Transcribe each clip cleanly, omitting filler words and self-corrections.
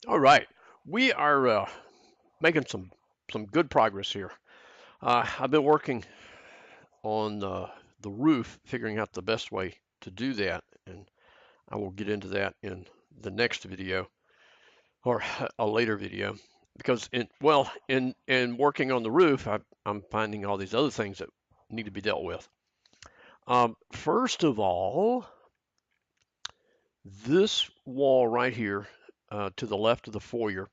All right, we are making some good progress here. I've been working on the roof, figuring out the best way to do that, and I will get into that in the next video or a later video. Because in working on the roof, I'm finding all these other things that need to be dealt with. First of all, this wall right here to the left of the foyer,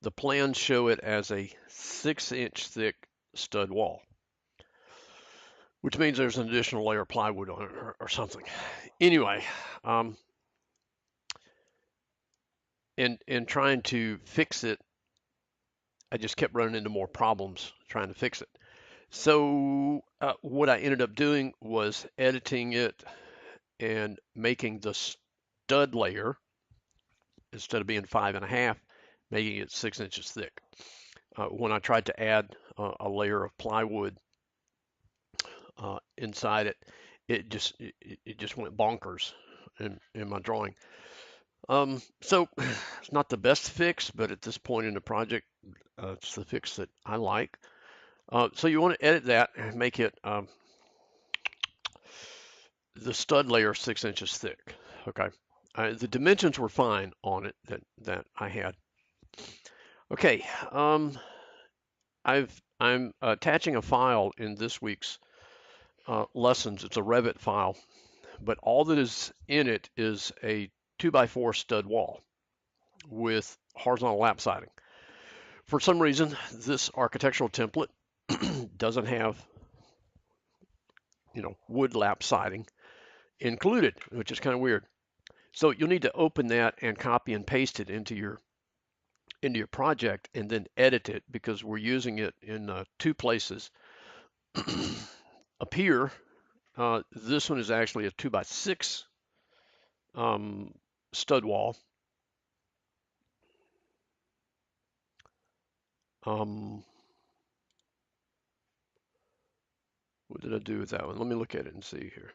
the plans show it as a 6-inch thick stud wall, which means there's an additional layer of plywood on it or something. Anyway, um, in trying to fix it, I just kept running into more problems trying to fix it. So what I ended up doing was editing it and making the stud layer, instead of being 5.5, making it 6 inches thick. When I tried to add a layer of plywood inside it, it just went bonkers in my drawing. So it's not the best fix, but at this point in the project, it's the fix that I like. So you want to edit that and make it the stud layer 6 inches thick. Okay. The dimensions were fine on it that I had. Okay. I'm attaching a file in this week's lessons. It's a Revit file, but all that is in it is a 2x4 stud wall with horizontal lap siding. For some reason, this architectural template doesn't have, wood lap siding included, which is kind of weird. So you'll need to open that and copy and paste it into your project and then edit it because we're using it in two places. Up here, this one is actually a 2x6 stud wall. Um, what did I do with that one? Let me look at it and see here.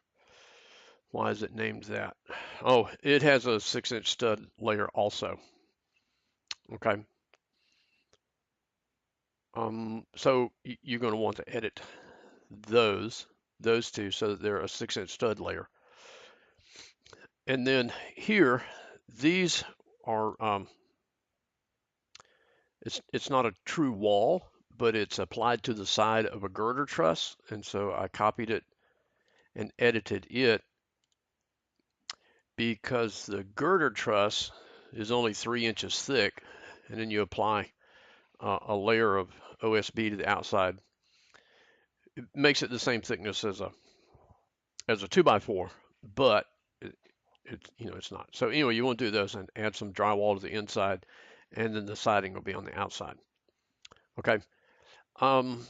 Why is it named that? Oh, it has a 6-inch stud layer also. Okay. So you're going to want to edit those two so that they're a 6-inch stud layer. And then here, these are it's not a true wall, but it's applied to the side of a girder truss, and so I copied it and edited it because the girder truss is only 3 inches thick, and then you apply a layer of OSB to the outside. It makes it the same thickness as a 2x4, but it's not. So anyway, you want to do those and add some drywall to the inside, and then the siding will be on the outside. Okay. Um,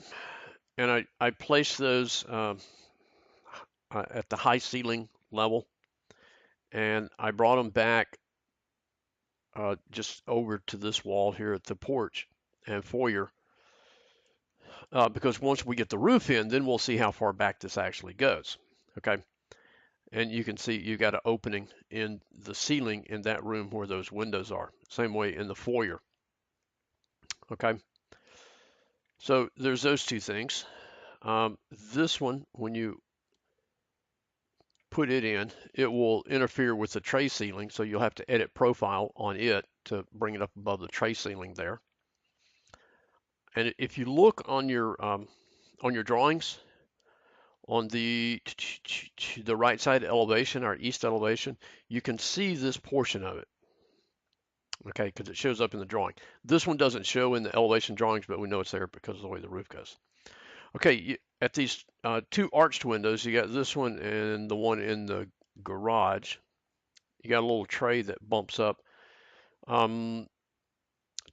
and I placed those at the high ceiling level, and I brought them back just over to this wall here at the porch and foyer, because once we get the roof in, then we'll see how far back this actually goes. Okay. And you can see you got an opening in the ceiling in that room where those windows are. Same way in the foyer. Okay. So there's those two things. This one, when you put it in, it will interfere with the tray ceiling, so you'll have to edit profile on it to bring it up above the tray ceiling there. And if you look on your drawings, on the right side elevation, our east elevation, you can see this portion of it. Okay, because it shows up in the drawing. This one doesn't show in the elevation drawings, but we know it's there because of the way the roof goes. Okay, at these two arched windows, you got this one and the one in the garage. You got a little tray that bumps up.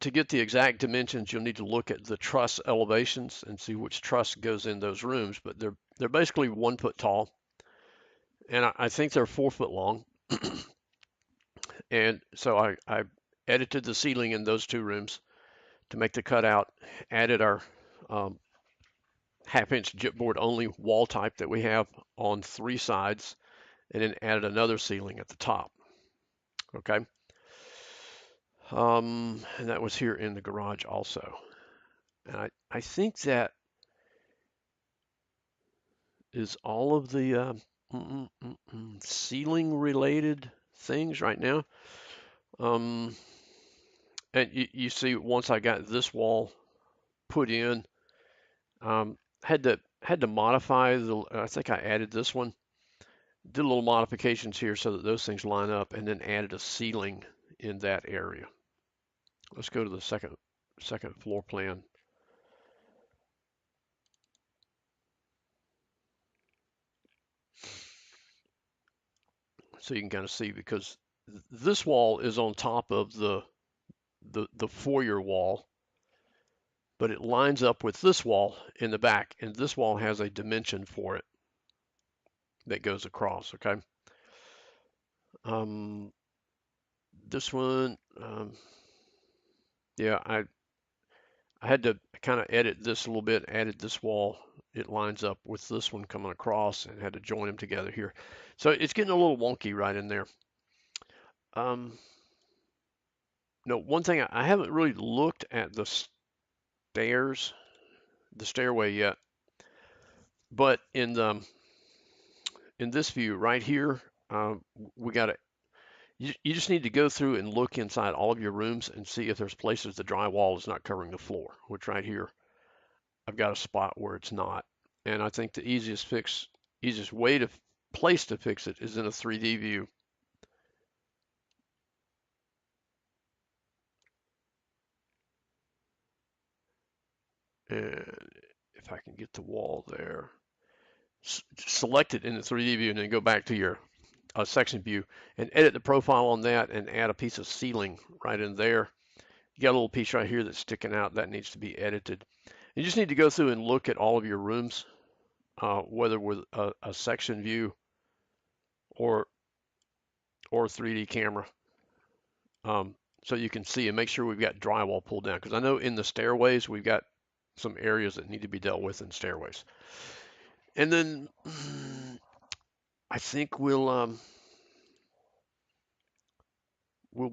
To get the exact dimensions, you'll need to look at the truss elevations and see which truss goes in those rooms. But they're basically 1 foot tall, and I think they're 4 foot long. And so I edited the ceiling in those two rooms to make the cutout. Added our um, 1/2 inch gypboard only wall type that we have on 3 sides, and then added another ceiling at the top. Okay. And that was here in the garage also. And I think that is all of the ceiling related things right now. Um, and you see, once I got this wall put in, had to modify the. I think I added this one. Did a little modifications here so that those things line up, and then added a ceiling in that area. Let's go to the second floor plan. So you can kind of see, because this wall is on top of the foyer wall, but it lines up with this wall in the back, and this wall has a dimension for it that goes across. Okay. Um, this one, yeah, I had to kind of edit this a little bit, added this wall. It lines up with this one coming across, and had to join them together here. So it's getting a little wonky right in there. Um, no, one thing I haven't really looked at the stairs, the stairway yet, but in this view right here, we got to. You just need to go through and look inside all of your rooms and see if there's places the drywall is not covering the floor, which right here, I've got a spot where it's not. And I think the easiest way to place to fix it is in a 3D view. And if I can get the wall there, select it in the 3D view and then go back to your section view and edit the profile on that and add a piece of ceiling right in there. You got a little piece right here that's sticking out that needs to be edited. You just need to go through and look at all of your rooms, whether with a section view or 3D camera, so you can see and make sure we've got drywall pulled down. Because I know in the stairways we've got some areas that need to be dealt with in stairways. And then I think we'll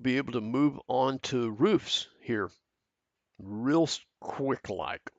be able to move on to roofs here real quick like.